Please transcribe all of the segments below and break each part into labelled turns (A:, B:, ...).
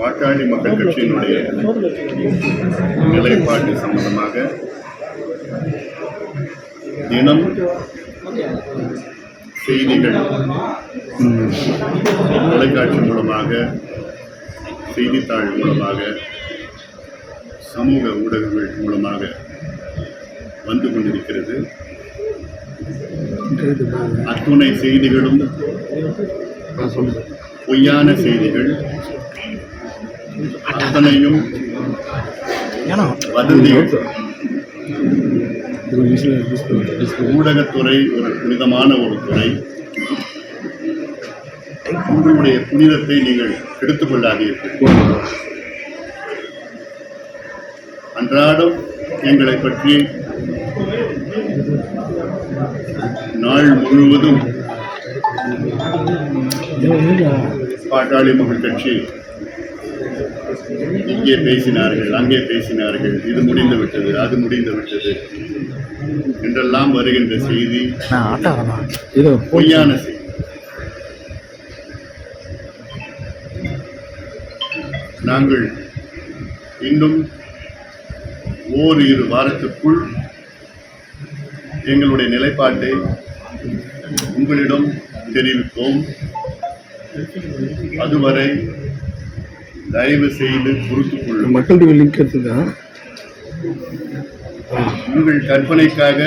A: பாட்டாளி மக்கள் கட்சியினுடைய நிலைப்பாட்டு சம்பந்தமாக தினம் செய்திகள் தொலைக்காட்சி மூலமாக, செய்தித்தாள் மூலமாக, சமூக ஊடகங்கள் மூலமாக வந்து கொண்டிருக்கிறது. அத்துணை செய்திகளும் பொய்யான செய்திகள், அத்தனையும் வதந்திகள். ஊடகத்துறை ஒரு புனிதமான ஒரு துறை. உங்களுடைய புனிதத்தை நீங்கள் கெடுத்துக் கொள்ளாதீர்கள். அன்றாடம் எங்களை பற்றி நாள் முழுவதும் பாட்டாளி மக்கள் கட்சி இங்கே பேசினார்கள், அங்கே பேசினார்கள், இது முடிந்து விட்டது, அது முடிந்து விட்டது என்றெல்லாம் வருகின்ற செய்தி பொய்யான செய்தி. நாங்கள் இன்னும் ஓரிரு வாரத்திற்குள் எங்களுடைய நிலைப்பாட்டை உங்களிடம் தெரிவிப்போம். அதுவரை தயவு செய்து பொறுத்துக் கொள்ளும்.
B: மக்களுடைய லிங்க் எடுத்துதான்
A: உங்கள் கற்பனைக்காக,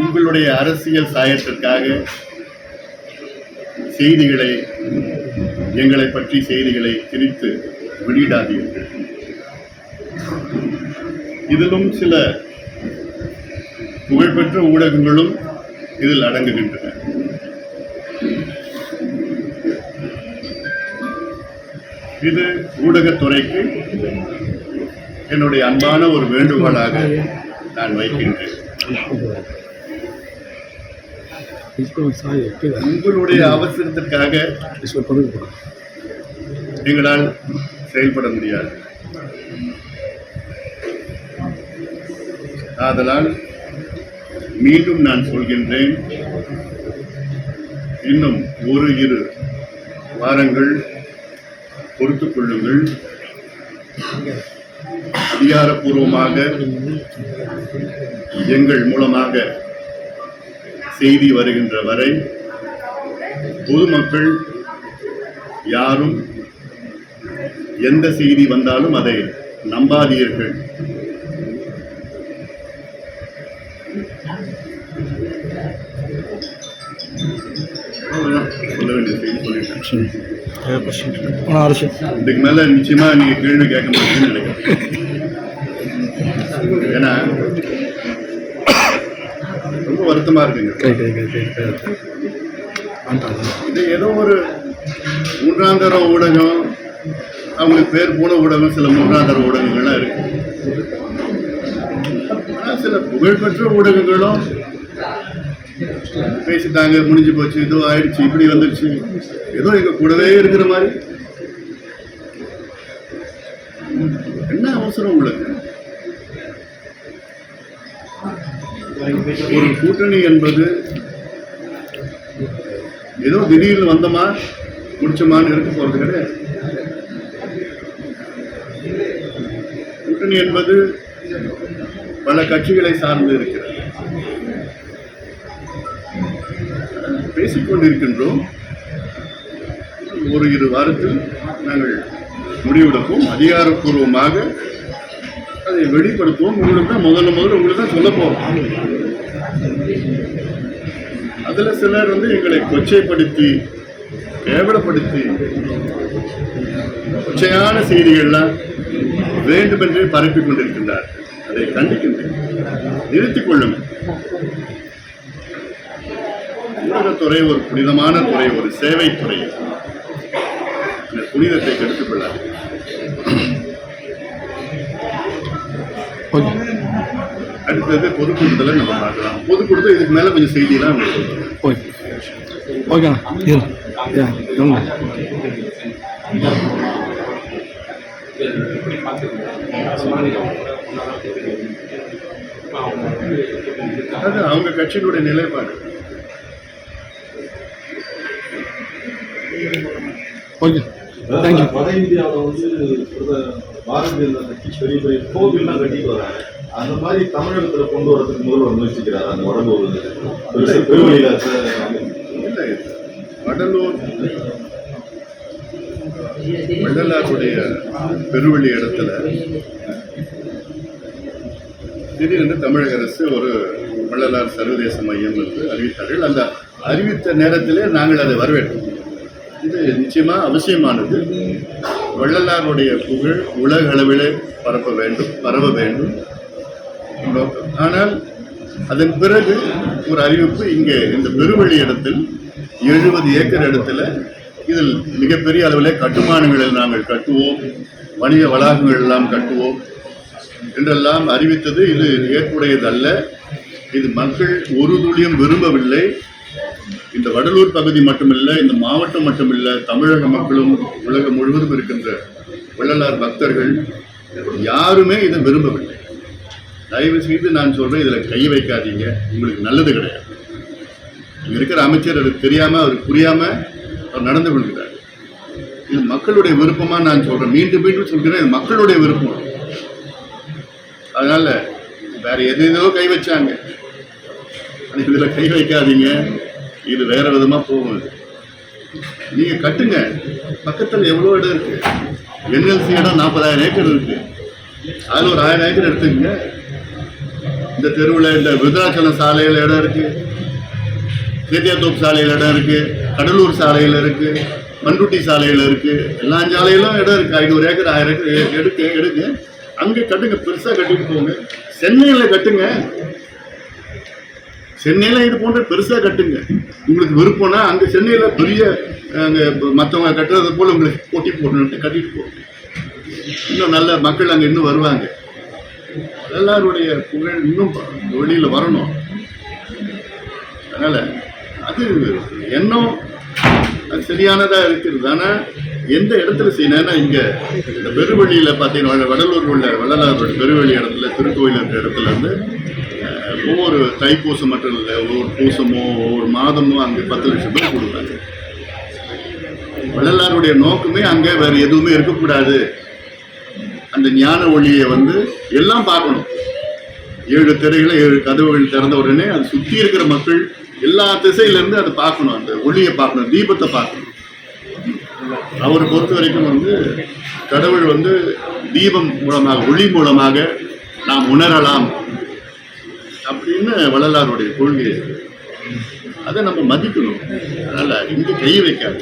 A: உங்களுடைய அரசியல் சாயத்திற்காக செய்திகளை, எங்களை பற்றி செய்திகளை திரித்து வெளியிடாதீர்கள். இதிலும் சில புகழ்பெற்ற ஊடகங்களும் இதில் அடங்குகின்றன. இது ஊடகத்துறைக்கு என்னுடைய அன்பான ஒரு வேண்டுகோளாக நான் வைக்கின்றேன். உங்களுடைய அவசரத்திற்காக எங்களால் செயல்பட முடியாது. ஆதலால் மீண்டும் நான் சொல்கின்றேன், இன்னும் ஒரு இரு வாரங்கள் பொறுத்துக் கொள்ளுங்கள். அதிகாரப்பூர்வமாக எங்கள் மூலமாக செய்தி வருகின்ற வரை பொதுமக்கள் யாரும் எந்த செய்தி வந்தாலும் அதை நம்பாதீர்கள். சொல்ல வேண்டிய செய்தி சொல்லிட்டேன். இதுக்கு மேல நிச்சயமா நீங்க கேள்வி கேட்க மாட்டீங்கன்னு நினைக்கிறேன். ஏன்னா ரொம்ப வருத்தமா இருக்குங்க. இது ஏதோ ஒரு மூன்றாம் தர ஊடகம், அவங்களுக்கு பேர் போன ஊடகம், சில மூன்றாம் தர ஊடகங்கள்லாம் இருக்கு. ஆனால் சில புகழ்பெற்ற ஊடகங்களும் பேசிட்டாங்க, முடிஞ்சு போச்சு, ஏதோ ஆயிடுச்சு, இப்படி வந்துடுச்சு, ஏதோ எங்க கூடவே இருக்கிற மாதிரி. என்ன அவசரம் உங்களுக்கு? ஒரு கூட்டணி என்பது ஏதோ திடீர்னு வந்தமா முடிச்சமான்னு இருக்க போறது கிடையாது. கூட்டணி என்பது பல கட்சிகளை சார்ந்து இருக்கிறது. பேசிக்கொண்டிருக்கின்றோம். ஒரு இரு வாரத்தில் நாங்கள் முடிவெடுப்போம். அதிகாரப்பூர்வமாக அதை வெளிப்படுத்துவோம். உங்களுக்கு தான் முதல்ல உங்களுக்கு தான் சொல்ல போறோம். அதுல சிலர் எங்களை கொச்சைப்படுத்தி, கேவலப்படுத்தி, கொச்சையான செய்திகள்லாம் வேண்டுமென்றே பரப்பிக் கொண்டிருக்கின்றார். அதை கண்டிக்கின்றேன். நிறுத்திக் கொள்ளுங்கள். ஊடகத்துறை ஒரு புனிதமான துறை, ஒரு சேவை துறை. இந்த புனிதத்தை கெடுத்துக் கொள்ளாது. அடுத்தது பொதுக்கூட்டத்துல நம்ம பார்க்கலாம். பொதுக்கூட்டத்தில் இதுக்கு மேல கொஞ்சம் செய்தியெல்லாம் அது அவங்க கட்சியினுடைய நிலைப்பாடு.
B: Okay, thank you.
C: வட இந்தியாவில் வந்து பாரதிய ஜனதா கட்சி பெரிய பெரிய கோவில்லாம் கட்டிட்டு வராங்க. அந்த மாதிரி தமிழகத்தில் கொண்டு வரதுக்கு முதல்வர் முயற்சிக்கிறார். அந்த வடலூர் பெருவழியில
A: இல்லை, வள்ளலாருடைய பெருவழி இடத்துல திடீரென்று தமிழக அரசு ஒரு வள்ளலார் சர்வதேச மையம் என்று அறிவித்தார்கள். அந்த அறிவித்த நேரத்திலே நாங்கள் அதை வரவேற்றோம். இது நிச்சயமாக அவசியமானது. வள்ளலாருடைய புகழ் உலக அளவிலே பரவ வேண்டும். ஆனால் அதன் பிறகு ஒரு அறிவிப்பு, இங்கே இந்த பெருவழி இடத்தில் 70 ஏக்கர் இடத்துல இதில் மிகப்பெரிய அளவில் கட்டுமானங்களில் நாங்கள் கட்டுவோம், வணிக வளாகங்கள் எல்லாம் கட்டுவோம் என்றெல்லாம் அறிவித்தது. இது ஏற்புடையதல்ல. இது மக்கள் ஒரு துளியும் விரும்பவில்லை. இந்த வடலூர் பகுதி மட்டுமில்லை, இந்த மாவட்டம் மட்டுமில்லை, தமிழக மக்களும் உலகம் முழுவதும் இருக்கின்ற வள்ளலார் பக்தர்கள் யாருமே இதை விரும்பவில்லை. தயவு செய்து நான் சொல்றேன், இதில் கை வைக்காதீங்க, உங்களுக்கு நல்லது கிடையாது. இங்கே இருக்கிற அமைச்சர் அது தெரியாமல், அவருக்கு புரியாமல் அவர் நடந்து கொள்கிறார். இது மக்களுடைய விருப்பமாக நான் சொல்கிறேன், மீண்டும் மீண்டும் சொல்கிறேன், இது மக்களுடைய விருப்பம். அதனால் வேற எதோ கை வச்சாங்க, இதில் கை வைக்காதீங்க, இது வேற விதமாக போகும். நீங்கள் கட்டுங்க, பக்கத்தில் எவ்வளோ இடம் இருக்குது. NLC இடம் 40,000 ஏக்கர் இருக்குது. அதில் ஒரு 1000 ஏக்கர் எடுத்துக்கங்க. இந்த தெருவில் இந்த விருதாச்சலம் சாலையில் இடம் இருக்குது, சேத்தியாத்தோப்பு சாலையில் இடம் இருக்குது, கடலூர் சாலையில் இருக்குது, மண்ருட்டி சாலையில் இருக்குது, எல்லா சாலையிலும் இடம் இருக்குது. 500 ஏக்கர் 1000 ஏக்கர் எடுங்க, அங்கே கட்டுங்க, பெருசாக கட்டிட்டு போங்க. சென்னையில் கட்டுங்க, சென்னையில் இது போன்ற பெருசாக கட்டுங்க. உங்களுக்கு விருப்பம்னா அங்கே சென்னையில் பெரிய அங்கே மற்றவங்க கட்டுறது போல் உங்களுக்கு போட்டி போட்டு கட்டிட்டு போங்க. இன்னும் நல்ல மக்கள் அங்கே இன்னும் வருவாங்க. எல்லாருடைய புகழ் இன்னும் வெளியில் வரணும். அதனால் அது எண்ணம் அது சரியானதாக இருக்கிறது. ஆனால் எந்த இடத்துல செய்யணும்னா, இங்கே இந்த பெருவழியில் பார்த்தீங்கன்னா வடலூர் உள்ள வள்ளலாரோட பெருவழி இடத்துல, திருக்கோயில் இருக்கிற இடத்துல வந்து ஒவ்வொரு தைப்பூசம் மட்டும் இல்லை, ஒவ்வொரு பூசமோ ஒவ்வொரு மாதமோ அங்கே 10 லட்சம் பேர் கொடுக்குறாங்க. வள்ளலாருடைய நோக்கமே அங்கே வேறு எதுவுமே இருக்கக்கூடாது. அந்த ஞான ஒளியை வந்து எல்லாம் பார்க்கணும். 7 திரைகளை 7 கதவுகள் திறந்த உடனே அது சுற்றி இருக்கிற மக்கள் எல்லா திசையிலேருந்து அதை பார்க்கணும், அந்த ஒளியை பார்க்கணும், தீபத்தை பார்க்கணும். அவரை பொறுத்த வரைக்கும் வந்து கடவுள் வந்து தீபம் மூலமாக, ஒளி மூலமாக நாம் உணரலாம் அப்படின்னு வள்ளலாருடைய கொள்கை. அதை நம்ம மதிக்கணும். அதனால் இங்கே கை வைக்காது.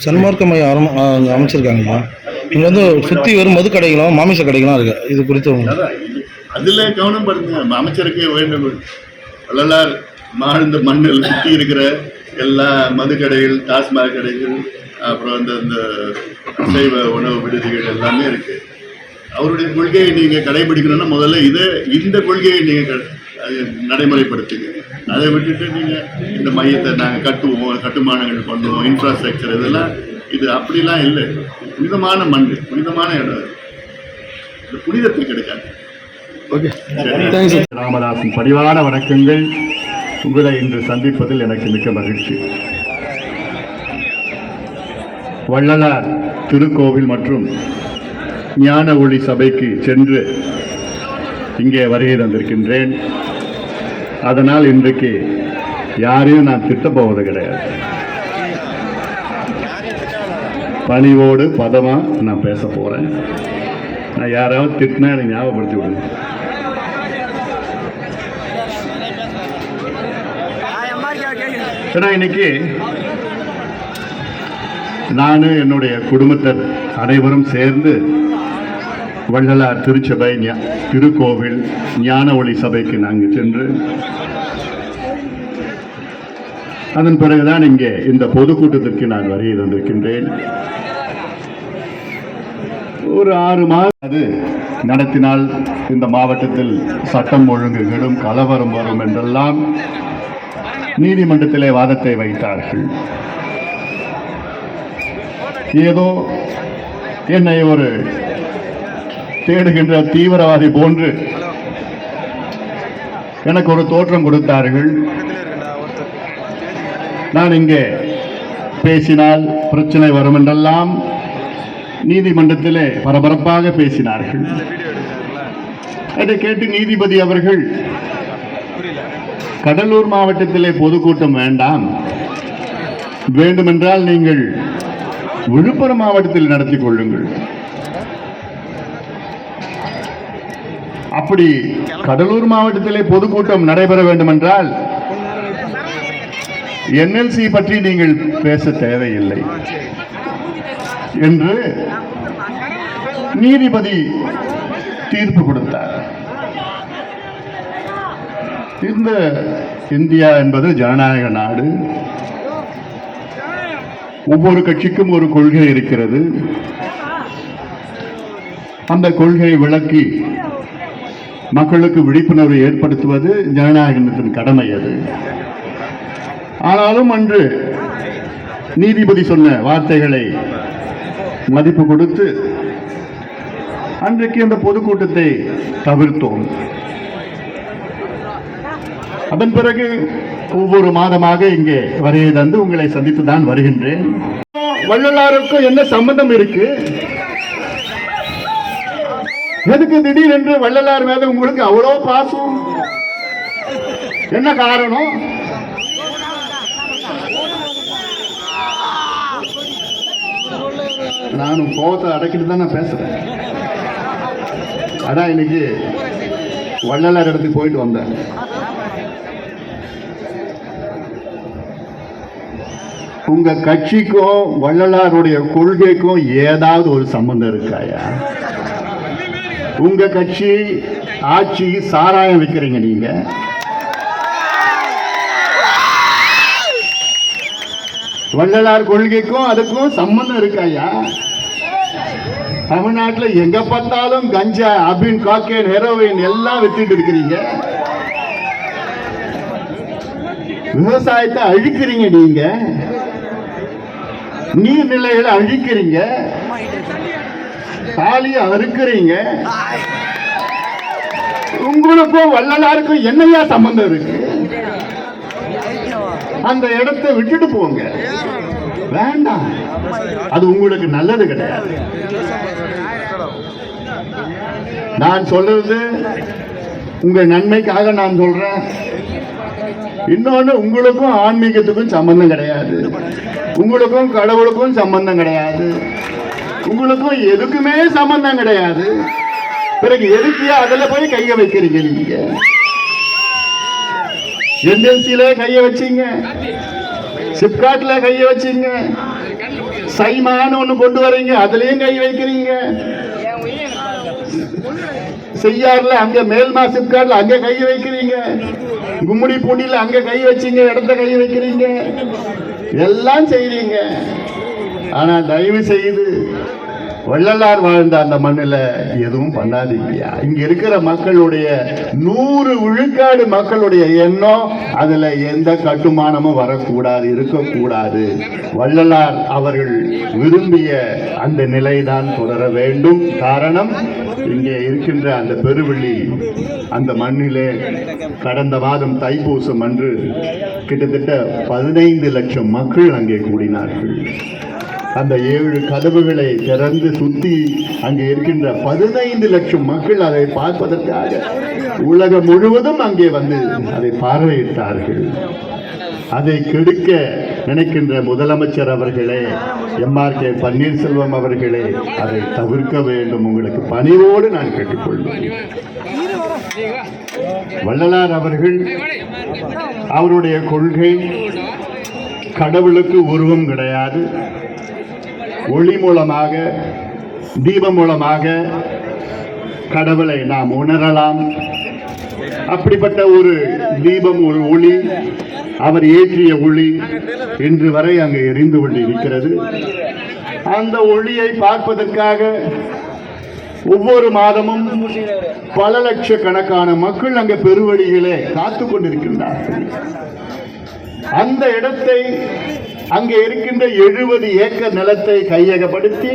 B: சன்மார்க்க மையம் அமைச்சிருக்காங்கம்மா. இங்கே வந்து சுற்றி வெறும் மது கடைகளும் மாமிச கடைகளும் இருக்கு. இது குறித்து
A: அதில் கவனம் படுத்துங்க. அமைச்சருக்கு வேண்டும். வள்ளலார் வாழ்ந்த மண்ணில் சுற்றி இருக்கிற எல்லா மது கடைகள், டாஸ்மாக் கடைகள், அப்புறம் இந்த சைவ உணவு விடுதிகள் எல்லாமே இருக்கு. அவருடைய கொள்கையை நீங்கள் கடைபிடிக்கணும்னா முதல்ல இந்த கொள்கையை நீங்கள் நடைமுறைப்படுத்துங்க. அதை விட்டுட்டு நீங்கள் இந்த மையத்தை நாங்கள் கட்டுவோம், கட்டுமானங்கள் பண்ணுவோம், இன்ஃப்ராஸ்ட்ரக்சர், இதெல்லாம் இது அப்படிலாம் இல்லை. புனிதமான மண், புனிதமான இடம், இந்த புனிதத்தை கிடைக்காது.
B: Okay, thanks.
A: ராமதாசின் பணிவான வணக்கங்கள். உங்களை இன்று சந்திப்பதில் எனக்கு மிக்க மகிழ்ச்சி. வள்ளலார் திருக்கோவில் மற்றும் ஞான ஒளி சபைக்கு சென்று இங்கே வருகை தந்திருக்கின்றேன். அதனால் இன்றைக்கு யாரையும் நான் திட்டப்போவது கிடையாது. பணிவோடு பதமாக நான் பேச போகிறேன். நான் யாராவது திட்டினா எனக்கு ஞாபகப்படுத்தி விடுங்க. ஏன்னா இன்னைக்கு நான் என்னுடைய குடும்பத்தர் அனைவரும் சேர்ந்து வள்ளலார் திருச்சபை திருக்கோவில் ஞான ஒளி சபைக்கு நாங்கள் சென்று அதன் பிறகுதான் இங்கே இந்த பொதுக்கூட்டத்திற்கு நான் வருகை தந்திருக்கின்றேன். ஒரு 6 மாதம் அது நடத்தினால் இந்த மாவட்டத்தில் சட்டம் ஒழுங்குகளும் கலவரம் வரும் என்றெல்லாம் நீதிமன்றத்திலே வாதத்தை வைத்தார்கள். ஏதோ என்னை ஒரு தேடுகின்ற தீவிரவாதி போன்று எனக்கு ஒரு தோற்றம் கொடுத்தார்கள். நான் இங்கே பேசினால் பிரச்சனை வரும் என்றெல்லாம் நீதிமன்றத்திலே பரபரப்பாக பேசினார்கள். அதை கேட்டு நீதிபதி அவர்கள், கடலூர் மாவட்டத்திலே பொதுக்கூட்டம் வேண்டாம், வேண்டுமென்றால் நீங்கள் விழுப்புரம் மாவட்டத்தில் நடத்திக் கொள்ளுங்கள். அப்படி கடலூர் மாவட்டத்திலே பொதுக்கூட்டம் நடைபெற வேண்டுமென்றால் என்எல்சி பற்றி நீங்கள் பேச தேவையில்லை என்று நீதிபதி தீர்ப்பு கொடுத்தார். இந்த இந்தியா என்பது ஜனநாயக நாடு. ஒவ்வொரு கட்சிக்கும் ஒரு கொள்கை இருக்கிறது. அந்த கொள்கையை விளக்கி மக்களுக்கு விழிப்புணர்வு ஏற்படுத்துவது ஜனநாயகத்தின் கடமை. அது ஆனாலும் அன்று நீதிபதி சொன்ன வார்த்தைகளை மதிப்பு கொடுத்து அன்றைக்கு அந்த பொதுக்கூட்டத்தை தவிர்த்தோம். அதன் பிறகு ஒவ்வொரு மாதமாக இங்கே வருகை தந்து உங்களை சந்தித்து தான் வருகின்றேன். வள்ளலாருக்கும் என்ன சம்பந்தம் இருக்கு? எதுக்கு திடீரென்று வள்ளலார் மேல உங்களுக்கு அவ்வளோ பாசம்? என்ன காரணம்? நானும் கோபத்தை அடக்கிட்டு தான் நான் பேசுறேன். அதான் இன்னைக்கு வள்ளலார் இடத்துக்கு போயிட்டு வந்தேன். உங்க கட்சிக்கும் வள்ளலாருடைய கொள்கைக்கும் ஏதாவது ஒரு சம்பந்தம் இருக்காயா? உங்க கட்சி ஆட்சி சாராயம் விற்கிறீங்க. நீங்க வள்ளலார் கொள்கைக்கும் அதுக்கும் சம்பந்தம் இருக்காயா? தமிழ்நாட்டில் எங்க பார்த்தாலும் கஞ்சா, அபின், காக்கேன், ஹெரோயின் எல்லாம் வித்துட்டு இருக்கிறீங்க. விவசாயத்தை அழிக்கிறீங்க. நீங்க நீர்நிலைகளை அழிக்கிறீங்க. தாலியை அறுக்கிறீங்க. உங்களுக்கும் வள்ளலாருக்கும் என்னையா சம்பந்தம் இருக்கு? அந்த இடத்தை விட்டுட்டு போங்க. வேண்டாம், அது உங்களுக்கு நல்லது கிடையாது. நான் சொல்றது உங்க நன்மைக்காக நான் சொல்றேன். இன்னொன்னு, உங்களுக்கும் ஆன்மீகத்துக்கும் சம்பந்தம் கிடையாது. உங்களுக்கும் கடவுளுக்கும் சம்பந்தம் கிடையாது. உங்களுக்கும் எதுக்குமே சம்பந்தம் கிடையாது. பிறகு எதுக்கியா அதுல போய் கைய வைக்கிறீங்க? நீங்க என்எல்சியில கைய வச்சீங்க, சிப்காட்ல கைய வச்சீங்க, சைமான்னு ஒண்ணு கொண்டு வரீங்க, அதுலயும் கை வைக்கிறீங்க. செய்யாறுல அங்க மேல்மா சிப்காட்ல அங்க கை வைக்கிறீங்க. கும்முடி பூண்டியில அங்க கை வச்சீங்க, இடத்த கை வைக்கிறீங்க, எல்லாம் செய்றீங்க. ஆனா தயவு செய்து வள்ளலார் வாழ்ந்த அந்த மண்ணில் எதுவும் பண்ணாதீங்க. இங்க இருக்கிற மக்களுடைய 100 விழுக்காடு மக்களுடைய எண்ணம், அதுல எந்த கட்டுமானமும் வரக்கூடாது, இருக்கக்கூடாது. வள்ளலார் அவர்கள் விரும்பிய அந்த நிலைதான் தொடர வேண்டும். காரணம், இங்கே இருக்கின்ற அந்த பெருவெள்ளி அந்த மண்ணிலே கடந்த மாதம் தைப்பூசம் அன்று கிட்டத்தட்ட 15 லட்சம் மக்கள் அங்கே கூடினார்கள். அந்த 7 கதவுகளை திறந்து சுத்தி அங்கே இருக்கின்ற 15 லட்சம் மக்கள் அதை பார்ப்பதற்காக உலகம் முழுவதும் அங்கே வந்து அதை பார்வையிட்டார்கள். அதை கெடுக்க நினைக்கின்ற முதலமைச்சர் அவர்களே, MRK பன்னீர்செல்வம் அவர்களே, அதை தவிர்க்க வேண்டும். உங்களுக்கு பணிவோடு நான் கேட்டுக்கொள்வேன். வள்ளலார் அவர்கள், அவருடைய கொள்கை, கடவுளுக்கு உருவம் கிடையாது. ஒளி மூலமாக, தீபம் மூலமாக கடவுளை நாம் உணரலாம். அப்படிப்பட்ட ஒரு தீபம், ஒரு ஒளி, அவர் ஏற்றிய ஒளி இன்று வரை அங்கு எரிந்து கொண்டிருக்கிறது. அந்த ஒளியை பார்ப்பதற்காக ஒவ்வொரு மாதமும் பல லட்சக்கணக்கான மக்கள் அங்கே பெருவழிகளே காத்து கொண்டிருக்கின்றார்கள். அந்த இடத்தை அங்கே இருக்கின்ற 70 ஏக்கர் நிலத்தை கையகப்படுத்தி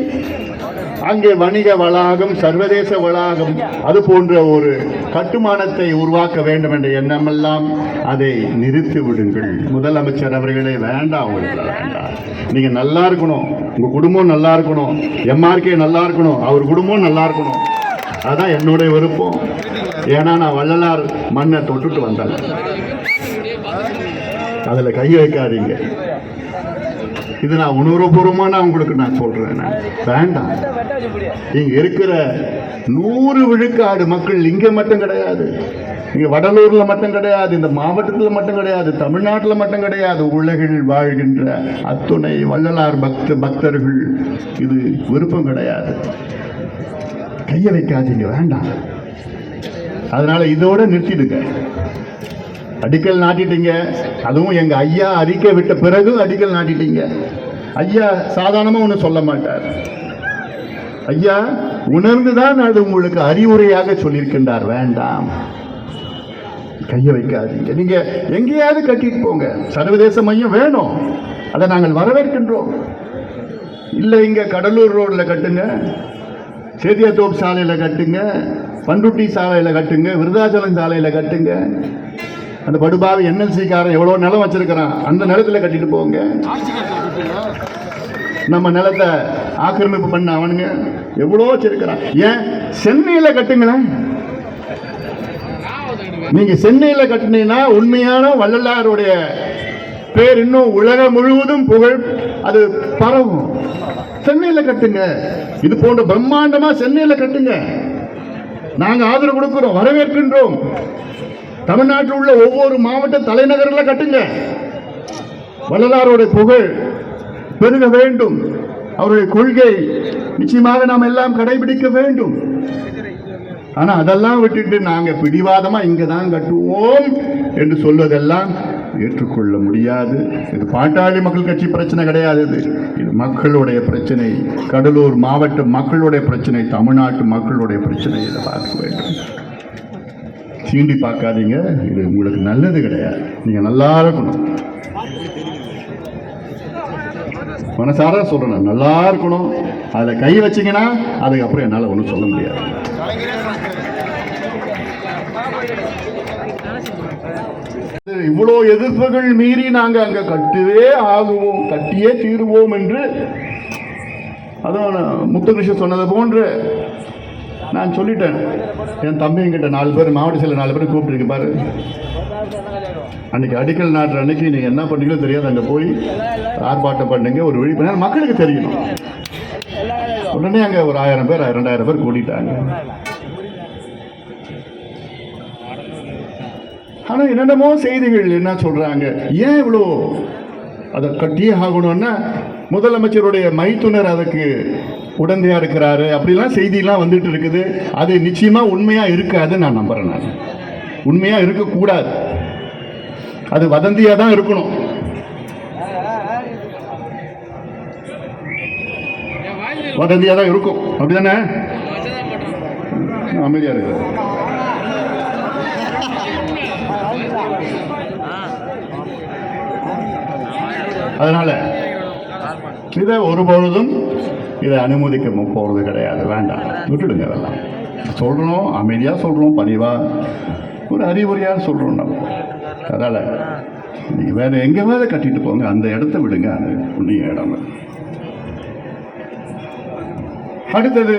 A: அங்கே வணிக வளாகம், சர்வதேச வளாகம், அது போன்ற ஒரு கட்டுமானத்தை உருவாக்க வேண்டும் என்ற எண்ணமெல்லாம் அதை நிறுத்தி விடுங்கள். முதலமைச்சர் அவர்களே, வேண்டாம், உங்களுக்கு வேண்டாம். நீங்க நல்லா இருக்கணும், உங்க குடும்பம் நல்லா இருக்கணும், எம்ஆர்கே நல்லா இருக்கணும், அவர் குடும்பம் நல்லா இருக்கணும். அதான் என்னுடைய விருப்பம். ஏன்னா நான் வள்ளலார் மண்ணை தொட்டுட்டு வந்தேன். அதுல கை வைக்காதீங்க. இது நான் உணர்வுபூர்வமா நான் உங்களுக்கு நான் சொல்றேன். வேண்டாம். இங்க இருக்கிற 100 விழுக்காடு மக்கள் இங்க மட்டும் கிடையாது, இங்க வடலூர்ல மட்டும் கிடையாது, இந்த மாவட்டத்துல மட்டும் கிடையாது, தமிழ்நாட்டுல மட்டும் கிடையாது, உலகில் வாழ்கின்ற அத்துணை வள்ளலார் பக்தர்கள் இது விருப்பம் கிடையாது. கைய வைக்காதீங்க, வேண்டாம். அதனால இதோட நிறுத்திடுங்க. அடிக்கல் நாட்டிட்டீங்க, அதுவும் எங்க ஐயா அறிக்கை விட்ட பிறகு அடிக்கல் நாட்டிட்டீங்க. ஐயா சாதாரணமா ஒண்ணு சொல்ல மாட்டார். ஐயா உணர்ந்துதான் அது உங்களுக்கு அறிவுரையாக சொல்லியிருக்கின்றார். வேண்டாம், கைய வைக்காதீங்க. நீங்க எங்கேயாவது கட்டிட்டு போங்க. சர்வதேச மையம் வேணும், அதை நாங்கள் வரவேற்கின்றோம். இல்லை, இங்க கடலூர் ரோட்ல கட்டுங்க, சேதியாத்தோப்பு சாலையில கட்டுங்க, பண்ருட்டி சாலையில கட்டுங்க, விருதாச்சலம் சாலையில கட்டுங்க. அந்த படுபாவி என்எல்சிக்காரன் எவ்வளோ நிலம் வச்சிருக்கிறான், அந்த நிலத்தில் கட்டிட்டு போங்க. நம்ம நிலத்தை ஆக்கிரமிப்பு பண்ண அவனுங்க எவ்வளோ வச்சிருக்கிறான். ஏன் சென்னையில் கட்டுங்களேன். நீங்க சென்னையில் கட்டினீங்கன்னா உண்மையான வள்ளலாருடைய பேர் இன்னும் உலகம் முழுவதும் புகழ் அது பரவும். சென்னையில் கட்டுங்க. இது போன்ற பிரம்மாண்டமா சென்னையில் கட்டுங்க. நாங்க ஆதரவு கொடுக்கிறோம், வரவேற்கின்றோம். தமிழ்நாட்டில் உள்ள ஒவ்வொரு மாவட்ட தலைநகரில் கட்டுங்க. வள்ளலாருடைய புகழ் பெருக வேண்டும். அவருடைய கொள்கை நிச்சயமாக நாம் எல்லாம் கடைபிடிக்க வேண்டும். ஆனா அதெல்லாம் விட்டுட்டு நாங்க பிடிவாதமா இங்கதான் கட்டுவோம் என்று சொல்வதெல்லாம் ஏற்றுக்கொள்ள முடியாது. இது பாட்டாளி மக்கள் கட்சி பிரச்சனை கிடையாது. இது மக்களுடைய பிரச்சனை, கடலூர் மாவட்ட மக்களுடைய பிரச்சனை, தமிழ்நாட்டு மக்களுடைய பிரச்சனை. இதை பார்க்க வேண்டும். சீண்டி பார்க்காதீங்க. இது உங்களுக்கு நல்லது கிடையாது. நீங்க நல்லா இருக்கணும். மனசார சொல்றேன், நல்லா இருக்கணும். அதுல கை வச்சீங்கன்னா அதுக்கப்புறம் என்னால ஒன்றும் சொல்ல முடியாது. இவ்வளோ எதிர்ப்புகள் மீறி நாங்க அங்க கட்டுவே ஆகுவோம், கட்டியே தீருவோம் என்று அதான் முத்துகிருஷ்ணன் சொன்னது போன்று நான் சொல்லிட்டேன். என் தம்பிங்கிட்ட 4 பேர், மாவட்ட செயலர் 4 பேர் கூப்பிட்டுருக்கு பாரு. அன்னைக்கு அடிக்கல் நாட்டுற அன்னைக்கு நீங்க என்ன பண்ணீங்களோ தெரியாது, அங்க போய் ஆர்ப்பாட்டம் பண்ணுங்க, ஒரு விழிப்புணர்வு மக்களுக்கு தெரியணும். உடனே அங்க ஒரு 1000 பேர் 2000 பேர் கூட்டிட்டாங்க. ஆனா என்னென்னமோ செய்திகள் என்ன சொல்றாங்க, ஏன் இவ்வளோ அதை கட்டியே ஆகணும்னா முதலமைச்சருடைய மைத்துனர் அதுக்கு உடந்தையா இருக்கிறாரு, அப்படிலாம் செய்தியெல்லாம் வந்துட்டு இருக்குது. அது நிச்சயமா உண்மையா இருக்காது நான் நம்புறேன். நான் உண்மையா இருக்கக்கூடாது, அது வதந்தியா தான் இருக்கணும். வதந்தியா தான் இருக்கும், அப்படிதானே? அமைதியா இருக்கு. அதனால இதை ஒருபொழுதும் இதை அனுமதிக்க போறது கிடையாது. வேண்டாம், விட்டுடுங்க. அதெல்லாம் சொல்றோம், அமைதியா சொல்றோம், பணிவா ஒரு அறிவுரையா சொல்றோம் நம்ம. அதனால நீங்க வேற எங்க வேற கட்டிட்டு போங்க, அந்த இடத்த விடுங்க, அது புண்ணிய இடம். அடுத்தது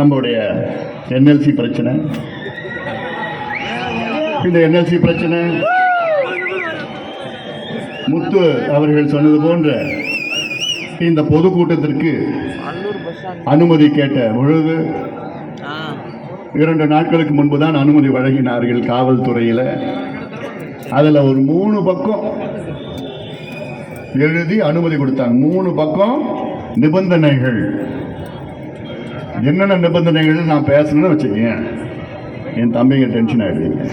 A: நம்முடைய என்எல்சி பிரச்சனை. இந்த என்எல்சி பிரச்சனை முத்து அவர்கள் சொன்னது போன்ற இந்த பொதுக்கூட்டத்திற்கு அனுமதி கேட்ட பொழுது 2 நாட்களுக்கு முன்புதான் அனுமதி வழங்கினார்கள் காவல்துறையில். அதில் ஒரு 3 பக்கம் எழுதி அனுமதி கொடுத்தாங்க. 3 பக்கம் நிபந்தனைகள். என்னென்ன நிபந்தனைகள் நான் பேசணும்னு வச்சுக்கீங்க, என் தம்பிங்க டென்ஷன் ஆயிடுவீங்க.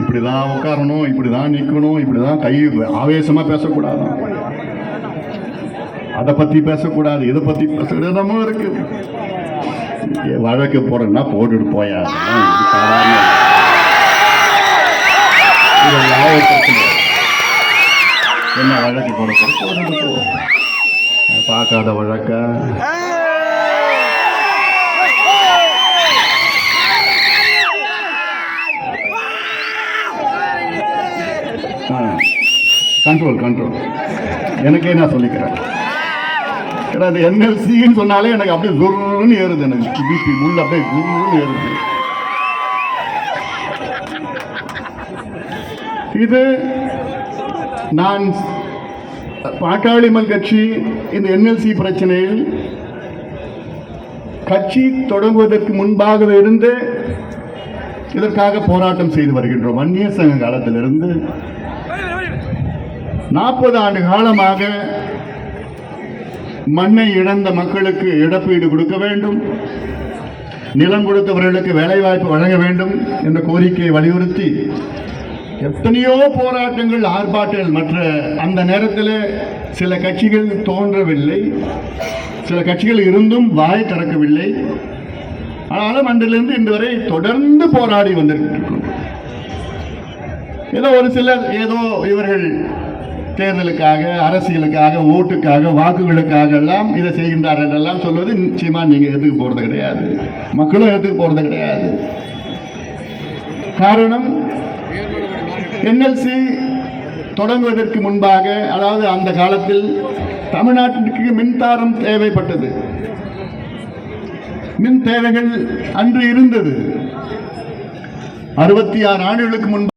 A: இப்படிதான் உட்காரணும், இப்படிதான் நிற்கணும், இப்படிதான் கை ஆவேசமா பேசக்கூடாது, அதை பத்தி பேசக்கூடாது, இதை பத்தி பேசக்கூடாது இருக்கு. வழக்கு போறேன்னா போட்டுட்டு போயா. ஒரு பிரச்சனை என்ன வழக்கு போட பார்க்காத வழக்க கண்ட்ரோல் எனக்கே நான் சொல்லிக்கிறேன். ஏன்னா அது என்எல்சின்னு சொன்னாலே எனக்கு அப்படியே குருன்னு ஏறுது, எனக்கு பிபி உள்ள அப்படியே குருன்னு ஏறுது. இது நான் பாட்டாளிமல் கட்சி இந்த என்எல்சி பிரச்சனையில் கட்சி தொடங்குவதற்கு முன்பாக இருந்து இதற்காக போராட்டம் செய்து வருகின்றோம். அந்நிய சங்க காலத்திலிருந்து 40 ஆண்டு காலமாக மண்ணை இழந்த மக்களுக்கு இழப்பீடு கொடுக்க வேண்டும், நிலம் கொடுத்தவர்களுக்கு வேலைவாய்ப்பு வழங்க வேண்டும் என்ற கோரிக்கையை வலியுறுத்தி எத்தனையோ போராட்டங்கள், ஆர்ப்பாட்டங்கள். மற்ற அந்த நேரத்தில் சில கட்சிகள் தோன்றவில்லை, சில கட்சிகள் இருந்தும் வாய் திறக்கவில்லை. ஆனாலும் அன்றிலிருந்து இன்று வரை தொடர்ந்து போராடி வந்திருக்கின்றோம். ஏதோ ஒரு சிலர் ஏதோ இவர்கள் தேர்தலுக்காக, அரசியலுக்காக, ஓட்டுக்காக, வாக்குகளுக்காக எல்லாம் இதை செய்கின்றார்கள் என்றெல்லாம் சொல்வது நிச்சயமா நீங்க எதுக்கு போறது கிடையாது, மக்களும் எதுக்கு போறது கிடையாது. காரணம், என்எல்சி தொடங்குவதற்கு முன்பாக, அதாவது அந்த காலத்தில் தமிழ்நாட்டிற்கு மின்சாரம் தேவைப்பட்டது. மின் தேவைகள் அன்று இருந்தது. 66 ஆண்டுகளுக்கு முன்பாக